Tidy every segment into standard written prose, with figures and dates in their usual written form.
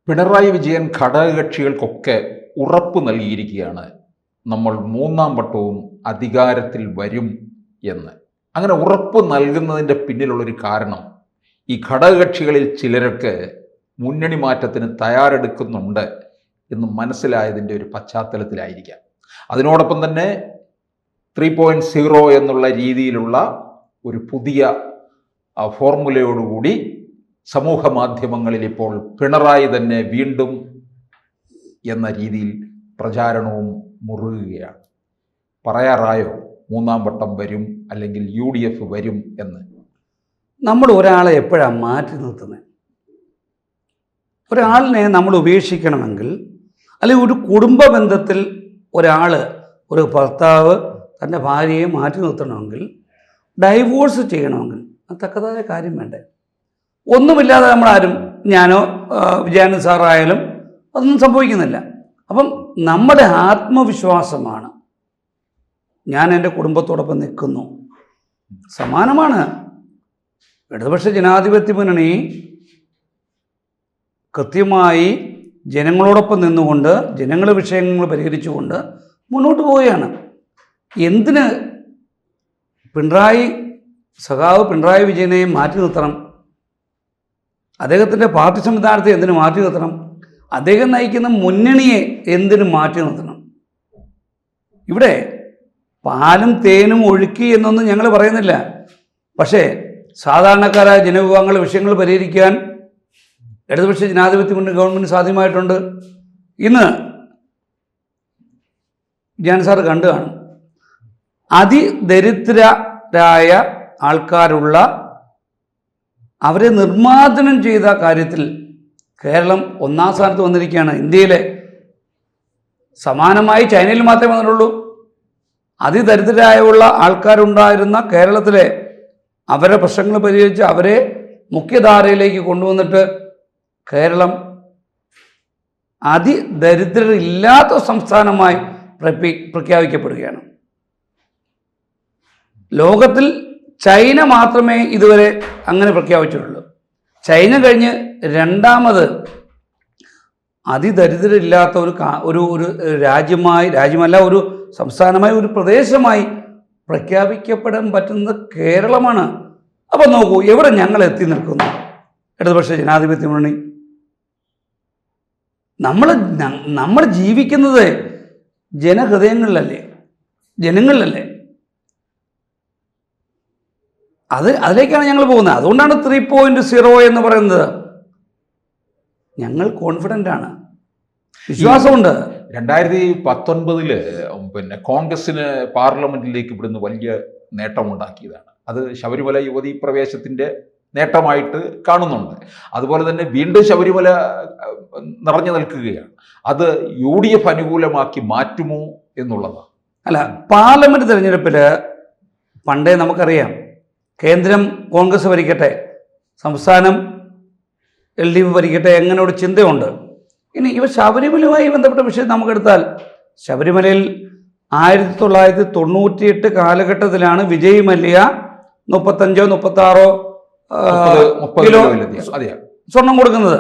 പിണറായി വിജയൻ ഘടകകക്ഷികൾക്കൊക്കെ ഉറപ്പ് നൽകിയിരിക്കുകയാണ്, നമ്മൾ മൂന്നാം വട്ടവും അധികാരത്തിൽ വരും എന്ന്. അങ്ങനെ ഉറപ്പ് നൽകുന്നതിൻ്റെ പിന്നിലുള്ളൊരു കാരണം, ഈ ഘടകകക്ഷികളിൽ ചിലരൊക്കെ മുന്നണി മാറ്റത്തിന് തയ്യാറെടുക്കുന്നുണ്ട് എന്ന് മനസ്സിലായതിൻ്റെ ഒരു പശ്ചാത്തലത്തിലായിരിക്കാം. അതിനോടൊപ്പം തന്നെ 3.0 എന്നുള്ള രീതിയിലുള്ള ഒരു പുതിയ ഫോർമുലയോടുകൂടി സമൂഹ മാധ്യമങ്ങളിൽ ഇപ്പോൾ പിണറായി തന്നെ വീണ്ടും എന്ന രീതിയിൽ പ്രചാരണവും മുറുകുകയാണ്. പറയാറായോ മൂന്നാം വട്ടം വരും, അല്ലെങ്കിൽ UDF വരും എന്ന്? നമ്മൾ ഒരാളെ എപ്പോഴാണ് മാറ്റി നിർത്തുന്നത്? ഒരാളിനെ നമ്മൾ ഉപേക്ഷിക്കണമെങ്കിൽ, അല്ലെങ്കിൽ ഒരു കുടുംബ ബന്ധത്തിൽ ഒരാൾ, ഒരു ഭർത്താവ് തൻ്റെ ഭാര്യയെ മാറ്റി നിർത്തണമെങ്കിൽ, ഡൈവോഴ്സ് ചെയ്യണമെങ്കിൽ അത് തക്കതായ കാര്യം വേണ്ടേ? ഒന്നുമില്ലാതെ നമ്മളാരും, ഞാനോ വിജയാനന്ദ സാറായാലും അതൊന്നും സംഭവിക്കുന്നില്ല. അപ്പം നമ്മുടെ ആത്മവിശ്വാസമാണ് ഞാൻ എൻ്റെ കുടുംബത്തോടൊപ്പം നിൽക്കുന്നു. സമാനമാണ് ഇടതുപക്ഷ ജനാധിപത്യ മുന്നണി കൃത്യമായി ജനങ്ങളോടൊപ്പം നിന്നുകൊണ്ട് ജനങ്ങളുടെ വിഷയങ്ങൾ പരിഹരിച്ചുകൊണ്ട് മുന്നോട്ട് പോവുകയാണ്. എന്തിന് സഖാവ് പിണറായി വിജയനെ മാറ്റി നിർത്തണം? അദ്ദേഹത്തിൻ്റെ പാർട്ടി സംവിധാനത്തെ എന്തിനു മാറ്റി നിർത്തണം? അദ്ദേഹം നയിക്കുന്ന മുന്നണിയെ എന്തിനു മാറ്റി നിർത്തണം? ഇവിടെ പാലും തേനും ഒഴുക്കി എന്നൊന്നും ഞങ്ങൾ പറയുന്നില്ല. പക്ഷേ സാധാരണക്കാരായ ജനവിഭാഗങ്ങളുടെ വിഷയങ്ങൾ പരിഹരിക്കാൻ ഇടതുപക്ഷ ജനാധിപത്യ മുന്നണി ഗവൺമെൻറ് സാധ്യമായിട്ടുണ്ട്. ഇന്ന് ഞാൻ സാറ് കണ്ടു കാണും, അതിദരിദ്രരായ ആൾക്കാരുള്ള അവരെ നിർമ്മാർജ്ജനം ചെയ്ത കാര്യത്തിൽ കേരളം ഒന്നാം സ്ഥാനത്ത് വന്നിരിക്കുകയാണ്. ഇന്ത്യയിലെ സമാനമായി ചൈനയിൽ മാത്രമേ വന്നിട്ടുള്ളൂ. അതിദരിദ്രരായുള്ള ആൾക്കാരുണ്ടായിരുന്ന കേരളത്തിലെ അവരുടെ പ്രശ്നങ്ങൾ പരിഹരിച്ച് അവരെ മുഖ്യധാരയിലേക്ക് കൊണ്ടുവന്നിട്ട് കേരളം അതിദരിദ്രരില്ലാത്ത സംസ്ഥാനമായി പ്രഖ്യാപിക്കപ്പെടുകയാണ്. ലോകത്തിൽ ചൈന മാത്രമേ ഇതുവരെ അങ്ങനെ പ്രഖ്യാപിച്ചിട്ടുള്ളൂ. ചൈന കഴിഞ്ഞ് രണ്ടാമത് അതിദരിദ്രരില്ലാത്ത ഒരു രാജ്യമല്ല, ഒരു സംസ്ഥാനമായി, ഒരു പ്രദേശമായി പ്രഖ്യാപിക്കപ്പെടാൻ പറ്റുന്നത് കേരളമാണ്. അപ്പം നോക്കൂ, എവിടെ ഞങ്ങൾ എത്തി നിൽക്കുന്നു ഇടതുപക്ഷ ജനാധിപത്യ മുന്നണി. നമ്മൾ ജീവിക്കുന്നത് ജനഹൃദയങ്ങളിലല്ലേ, ജനങ്ങളിലല്ലേ? അതിലേക്കാണ് ഞങ്ങൾ പോകുന്നത്. അതുകൊണ്ടാണ് 3.0 എന്ന് പറയുന്നത്. ഞങ്ങൾ കോൺഫിഡൻ്റ് ആണ്, വിശ്വാസമുണ്ട്. 2019 കോൺഗ്രസിന് പാർലമെന്റിലേക്ക് ഇവിടുന്ന് വലിയ നേട്ടമുണ്ടാക്കിയതാണ്. അത് ശബരിമല യുവതീ പ്രവേശത്തിൻ്റെ നേട്ടമായിട്ട് കാണുന്നുണ്ട്. അതുപോലെ തന്നെ വീണ്ടും ശബരിമല നിറഞ്ഞു നിൽക്കുകയാണ്. അത് UDF അനുകൂലമാക്കി മാറ്റുമോ എന്നുള്ളതാണ്. അല്ല, പാർലമെന്റ് തിരഞ്ഞെടുപ്പിൽ പണ്ടേ നമുക്കറിയാം, കേന്ദ്രം കോൺഗ്രസ് ഭരിക്കട്ടെ, സംസ്ഥാനം LDF ഭരിക്കട്ടെ, എങ്ങനെ ഒരു ചിന്തയുണ്ട്. ഇനി ഇവ ശബരിമലയുമായി ബന്ധപ്പെട്ട വിഷയം നമുക്കെടുത്താൽ, ശബരിമലയിൽ 1998 കാലഘട്ടത്തിലാണ് വിജയ് മല്യ 35-36 കിലോ സ്വർണം കൊടുക്കുന്നത്.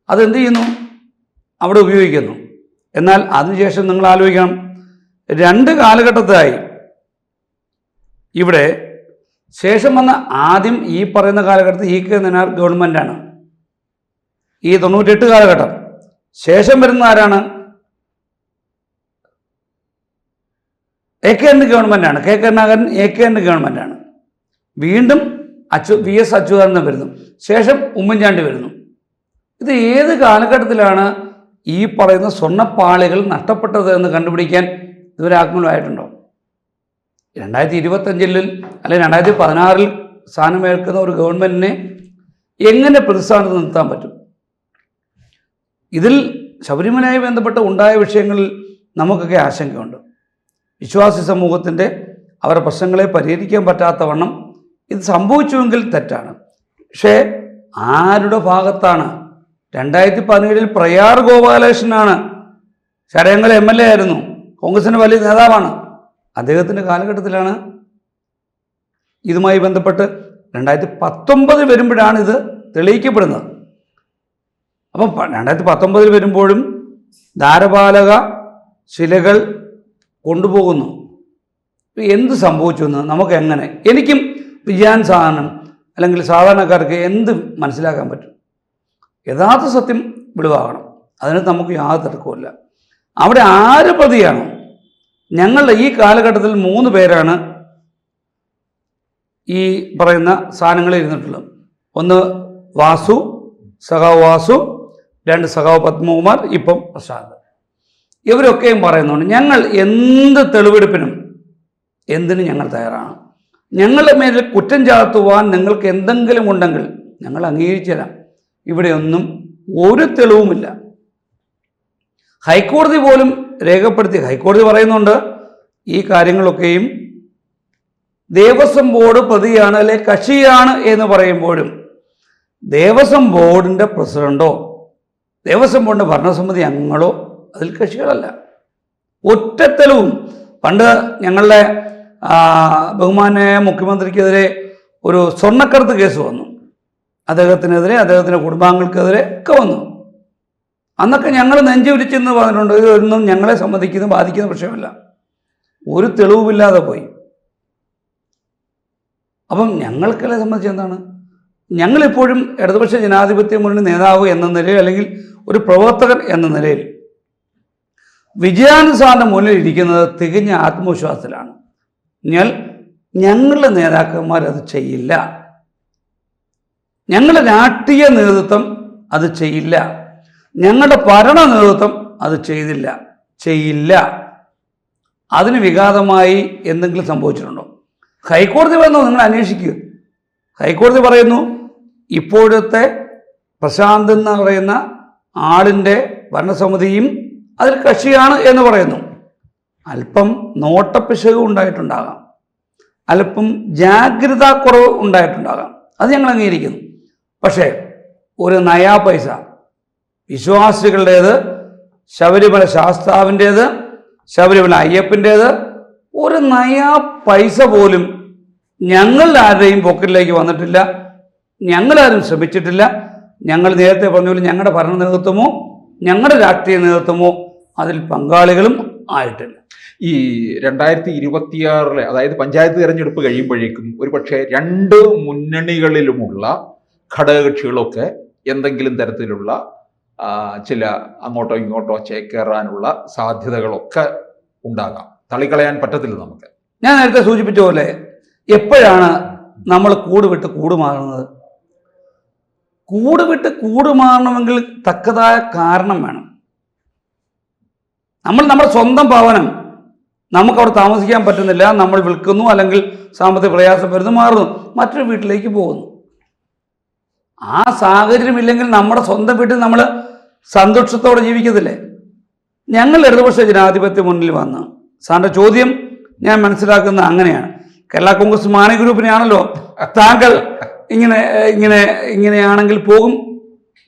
അതെന്ത് ചെയ്യുന്നു? അവിടെ ഉപയോഗിക്കുന്നു. എന്നാൽ അതിനുശേഷം നിങ്ങൾ ആലോചിക്കണം, 2 കാലഘട്ടത്തിലായി ഇവിടെ ശേഷം വന്ന ആദ്യം ഈ പറയുന്ന കാലഘട്ടത്തിൽ EK നായനാർ ഗവൺമെൻറ്റാണ്. ഈ 98 കാലഘട്ടം ശേഷം വരുന്ന ആരാണ്? AK ഗവൺമെൻറ്റാണ്. KK നാഗരൻ AK ഗവൺമെൻറ്റാണ്. വീണ്ടും VS അച്യുതാനന്ദൻ വരുന്നു. ശേഷം ഉമ്മൻചാണ്ടി വരുന്നു. ഇത് ഏത് കാലഘട്ടത്തിലാണ് ഈ പറയുന്ന സ്വർണ്ണപ്പാളികൾ നഷ്ടപ്പെട്ടത് എന്ന് കണ്ടുപിടിക്കാൻ ഇതുവരെ ആത്മീയമായിട്ടുണ്ടോ? 2025 അല്ലെങ്കിൽ 2016 സ്ഥാനമേൽക്കുന്ന ഒരു ഗവൺമെൻറ്റിനെ എങ്ങനെ പ്രതിസ്ഥാനത്ത് നിർത്താൻ പറ്റും? ഇതിൽ ശബരിമലയുമായി ബന്ധപ്പെട്ട് ഉണ്ടായ വിഷയങ്ങളിൽ നമുക്കൊക്കെ ആശങ്കയുണ്ട്. വിശ്വാസി സമൂഹത്തിൻ്റെ അവരുടെ പ്രശ്നങ്ങളെ പരിഹരിക്കാൻ പറ്റാത്തവണ്ണം ഇത് സംഭവിച്ചുവെങ്കിൽ തെറ്റാണ്. പക്ഷേ ആരുടെ ഭാഗത്താണ്? 2017 പ്രയാർ ഗോപാലകൃഷ്ണനാണ്, ചടയങ്കൽ MLA ആയിരുന്നു, കോൺഗ്രസിൻ്റെ വലിയ നേതാവാണ്. അദ്ദേഹത്തിൻ്റെ കാലഘട്ടത്തിലാണ് ഇതുമായി ബന്ധപ്പെട്ട് 2019 വരുമ്പോഴാണ് ഇത് തെളിയിക്കപ്പെടുന്നത്. അപ്പം 2019 വരുമ്പോഴും ദ്വാരപാലക ശിലകൾ കൊണ്ടുപോകുന്നു. എന്ത് സംഭവിച്ചു എന്ന് നമുക്ക് എങ്ങനെ, എനിക്കും വിജയാൻ സാധനം അല്ലെങ്കിൽ സാധാരണക്കാർക്ക് എന്ത് മനസ്സിലാക്കാൻ പറ്റും? യഥാർത്ഥ സത്യം വെളിവാകണം. അതിന് നമുക്ക് യാതൊരു തർക്കവുമില്ല. അവിടെ ആര് പ്രതിയാണ്? ഞങ്ങളുടെ ഈ കാലഘട്ടത്തിൽ 3 പേരാണ് ഈ പറയുന്ന സാധനങ്ങളിൽ ഇരുന്നിട്ടുള്ളത്. ഒന്ന് വാസു, സഖാവ് വാസു, 2 സഖാവ് പത്മകുമാർ, ഇപ്പം പ്രശാന്ത്. ഇവരൊക്കെയും പറയുന്നുണ്ട് ഞങ്ങൾ എന്ത് തെളിവെടുപ്പിനും എന്തിനും ഞങ്ങൾ തയ്യാറാണ്. ഞങ്ങളുടെ മേലിൽ കുറ്റം ചാർത്തുവാൻ നിങ്ങൾക്ക് എന്തെങ്കിലും ഉണ്ടെങ്കിൽ ഞങ്ങൾ അംഗീകരിച്ചു തരാം. ഇവിടെയൊന്നും ഒരു തെളിവുമില്ല. ഹൈക്കോടതി പോലും രേഖപ്പെടുത്തി, ഹൈക്കോടതി പറയുന്നുണ്ട് ഈ കാര്യങ്ങളൊക്കെയും ദേവസ്വം ബോർഡ് പ്രതിയാണ് അല്ലെ കക്ഷിയാണ് എന്ന് പറയുമ്പോഴും ദേവസ്വം ബോർഡിൻ്റെ പ്രസിഡന്റോ ദേവസ്വം ബോർഡിൻ്റെ ഭരണസമിതി അംഗങ്ങളോ അതിൽ കക്ഷികളല്ല. ഒറ്റ തെളിവും. പണ്ട് ഞങ്ങളുടെ ബഹുമാനായ മുഖ്യമന്ത്രിക്കെതിരെ ഒരു സ്വർണ്ണക്കടത്ത് കേസ് വന്നു. അദ്ദേഹത്തിനെതിരെ, അദ്ദേഹത്തിൻ്റെ കുടുംബാംഗങ്ങൾക്കെതിരെ ഒക്കെ വന്നു. അന്നൊക്കെ ഞങ്ങൾ നെഞ്ചു വിരിച്ചെന്ന് പറഞ്ഞിട്ടുണ്ട്. ഇതൊന്നും ഞങ്ങളെ സംബന്ധിക്കുന്ന ബാധിക്കുന്ന വിഷയമല്ല. ഒരു തെളിവുമില്ലാതെ പോയി. അപ്പം ഞങ്ങൾക്കെല്ലാം സംബന്ധിച്ച് എന്താണ്, ഞങ്ങളിപ്പോഴും ഇടതുപക്ഷ ജനാധിപത്യ മുന്നണി നേതാവ് എന്ന നിലയിൽ അല്ലെങ്കിൽ ഒരു പ്രവർത്തകൻ എന്ന നിലയിൽ വിജയാനന്ദ സാറിൻ്റെ മുന്നിൽ ഇരിക്കുന്നത് തികഞ്ഞ ആത്മവിശ്വാസത്തിലാണ്. ഞങ്ങളുടെ നേതാക്കന്മാർ അത് ചെയ്യില്ല, ഞങ്ങളുടെ രാഷ്ട്രീയ നേതൃത്വം അത് ചെയ്യില്ല, ഞങ്ങളുടെ ഭരണ നേതൃത്വം അത് ചെയ്യില്ല. അതിന് വിഘാതമായി എന്തെങ്കിലും സംഭവിച്ചിട്ടുണ്ടോ? ഹൈക്കോടതി പറയുന്നു നിങ്ങൾ അന്വേഷിക്കുക. ഹൈക്കോടതി പറയുന്നു ഇപ്പോഴത്തെ പ്രശാന്ത് എന്ന് പറയുന്ന ആളിൻ്റെ ഭരണസമിതിയും അതിൽ കക്ഷിയാണ് എന്ന് പറയുന്നു. അല്പം നോട്ടപ്പിശക് ഉണ്ടായിട്ടുണ്ടാകാം, അല്പം ജാഗ്രതാക്കുറവ് ഉണ്ടായിട്ടുണ്ടാകാം, അത് ഞങ്ങൾ അംഗീകരിക്കുന്നു. പക്ഷേ ഒരു നയാ പൈസ വിശ്വാസികളുടേത്, ശബരിമല ശാസ്താവിൻ്റേത്, ശബരിമല അയ്യപ്പൻ്റേത്, ഒരു നയാ പൈസ പോലും ഞങ്ങളുടെ ആരുടെയും പോക്കറ്റിലേക്ക് വന്നിട്ടില്ല. ഞങ്ങളാരും ശ്രമിച്ചിട്ടില്ല. ഞങ്ങൾ നേരത്തെ പറഞ്ഞ പോലെ ഞങ്ങളുടെ ഭരണ നേതൃത്വമോ ഞങ്ങളുടെ രാഷ്ട്രീയ നേതൃത്വമോ അതിൽ പങ്കാളികളും ആയിട്ടില്ല. ഈ 2026 അതായത് പഞ്ചായത്ത് തിരഞ്ഞെടുപ്പ് കഴിയുമ്പോഴേക്കും ഒരുപക്ഷെ 2 മുന്നണികളിലുമുള്ള ഘടകകക്ഷികളൊക്കെ എന്തെങ്കിലും തരത്തിലുള്ള ചില അങ്ങോട്ടോ ഇങ്ങോട്ടോ ചേക്കേറാനുള്ള സാധ്യതകളൊക്കെ ഉണ്ടാകാം. തള്ളിക്കളയാൻ പറ്റത്തില്ല നമുക്ക്. ഞാൻ നേരത്തെ സൂചിപ്പിച്ച പോലെ എപ്പോഴാണ് നമ്മൾ കൂട് വിട്ട് കൂട് മാറുന്നത്? കൂട് വിട്ട് കൂട് മാറണമെങ്കിൽ തക്കതായ കാരണം വേണം. നമ്മുടെ സ്വന്തം ഭവനം നമുക്കവിടെ താമസിക്കാൻ പറ്റുന്നില്ല, നമ്മൾ വിൽക്കുന്നു, അല്ലെങ്കിൽ സാമ്പത്തിക പ്രയാസം വരുന്നു, മാറുന്നു, മറ്റൊരു വീട്ടിലേക്ക് പോകുന്നു. ആ സാഹചര്യം ഇല്ലെങ്കിൽ നമ്മുടെ സ്വന്തം വീട്ടിൽ നമ്മൾ സന്തോഷത്തോടെ ജീവിക്കത്തില്ലേ? ഞങ്ങൾ ഇടതുപക്ഷ ജനാധിപത്യ മുന്നിൽ വന്ന് സാറിൻ്റെ ചോദ്യം ഞാൻ മനസ്സിലാക്കുന്ന അങ്ങനെയാണ്. കേരള കോൺഗ്രസ് മാണി ഗ്രൂപ്പിനെയാണല്ലോ താങ്കൾ ഇങ്ങനെയാണെങ്കിൽ പോകും.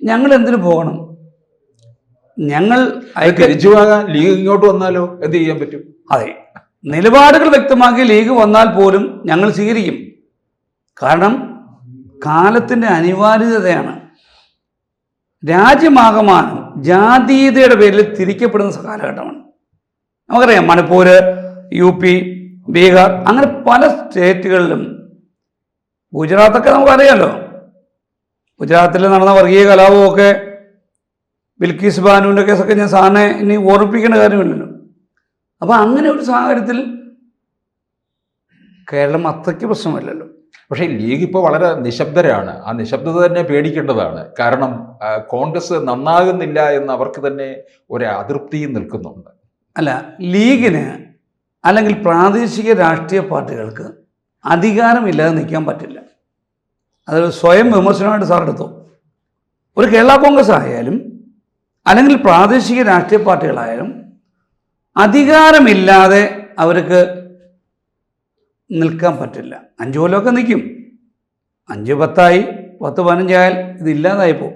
ഞങ്ങൾ എന്തിനു പോകണം? ഞങ്ങൾ തിരിച്ചുപോകാൻ ലീഗ് ഇങ്ങോട്ട് വന്നാലോ എന്ത് ചെയ്യാൻ പറ്റും? അതെ, നിലപാടുകൾ വ്യക്തമാക്കി ലീഗ് വന്നാൽ പോലും ഞങ്ങൾ സ്വീകരിക്കും. കാരണം കാലത്തിൻ്റെ അനിവാര്യതയാണ്. രാജ്യമാകമാനം ജാതീയതയുടെ പേരിൽ തിരിക്കപ്പെടുന്ന കാലഘട്ടമാണ്. നമുക്കറിയാം, മണിപ്പൂർ, UP, ബീഹാർ, അങ്ങനെ പല സ്റ്റേറ്റുകളിലും, ഗുജറാത്തൊക്കെ നമുക്കറിയാമല്ലോ, ഗുജറാത്തിൽ നടന്ന വർഗീയ കലാപമൊക്കെ, ബിൽക്കീസ് ബാനുവിൻ്റെ കേസൊക്കെ ഞാൻ സാറിനെ ഇനി ഓർമ്മിപ്പിക്കേണ്ട കാര്യമില്ലല്ലോ. അപ്പോൾ അങ്ങനെ ഒരു സാഹചര്യത്തിൽ കേരളം അത്രയ്ക്ക് പ്രശ്നമില്ലല്ലോ. പക്ഷേ ലീഗ് ഇപ്പോൾ വളരെ നിശബ്ദരാണ്. ആ നിശബ്ദത തന്നെ പേടിക്കേണ്ടതാണ്. കാരണം കോൺഗ്രസ് നന്നാകുന്നില്ല എന്ന് അവർക്ക് തന്നെ ഒരു അതൃപ്തിയും നിൽക്കുന്നുണ്ട്. അല്ല, ലീഗിന് അല്ലെങ്കിൽ പ്രാദേശിക രാഷ്ട്രീയ പാർട്ടികൾക്ക് അധികാരമില്ലാതെ നിൽക്കാൻ പറ്റില്ല. അതൊരു സ്വയം വിമർശനമായിട്ട് സാർ എടുത്തു. ഒരു കേരള കോൺഗ്രസ് ആയാലും അല്ലെങ്കിൽ പ്രാദേശിക രാഷ്ട്രീയ പാർട്ടികളായാലും അധികാരമില്ലാതെ അവർക്ക് നിൽക്കാൻ പറ്റില്ല. 5 കൊല്ലമൊക്കെ നിൽക്കും. 5, 10, 15 ആയാൽ ഇതില്ലാതായിപ്പോൾ.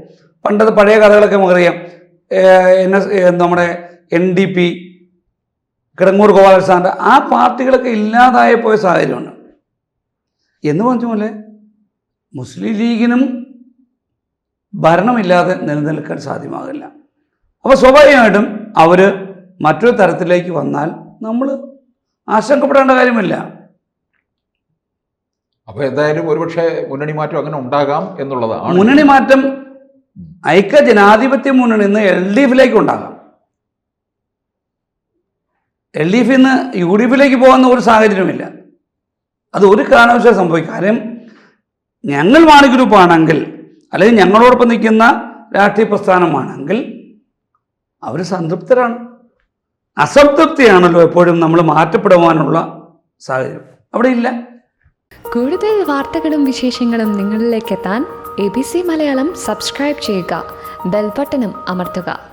പണ്ടത്തെ പഴയ കഥകളൊക്കെ നമുക്കറിയാം. നമ്മുടെ NDP, കിടങ്ങൂർ ഗോപാലകൃഷ്ണൻ്റെ ആ പാർട്ടികളൊക്കെ ഇല്ലാതായി പോയ സാഹചര്യമുണ്ട്. എന്ന് പറഞ്ഞ പോലെ മുസ്ലിം ലീഗിനും ഭരണമില്ലാതെ നിലനിൽക്കാൻ സാധ്യമാകില്ല. അപ്പോൾ സ്വാഭാവികമായിട്ടും അവർ മറ്റൊരു തരത്തിലേക്ക് വന്നാൽ നമ്മൾ ആശങ്കപ്പെടേണ്ട കാര്യമില്ല. അപ്പോൾ എന്തായാലും ഒരുപക്ഷെ മുന്നണി മാറ്റം അങ്ങനെ ഉണ്ടാകാം എന്നുള്ളതാണ്. മുന്നണി മാറ്റം ഐക്യ ജനാധിപത്യ മുന്നണി നിന്ന് LDF ഉണ്ടാകാം. LDF നിന്ന് UDF പോകുന്ന ഒരു സാഹചര്യമില്ല. അത് ഒരു കാരണവശാലും സംഭവിക്കും. കാര്യം ഞങ്ങൾ മാണി ഗ്രൂപ്പാണെങ്കിൽ, അല്ലെങ്കിൽ ഞങ്ങളോടൊപ്പം നിൽക്കുന്ന രാഷ്ട്രീയ പ്രസ്ഥാനമാണെങ്കിൽ അവർ സംതൃപ്തരാണ്. അസംതൃപ്തിയാണല്ലോ എപ്പോഴും നമ്മൾ മാറ്റപ്പെടുവാനുള്ള സാഹചര്യം അവിടെ ഇല്ല. കൂടുതൽ വാർത്തകളും വിശേഷങ്ങളും നിങ്ങളിലേക്ക് എത്താൻ ABC മലയാളം സബ്സ്ക്രൈബ് ചെയ്യുക, ബെൽ ബട്ടണും അമർത്തുക.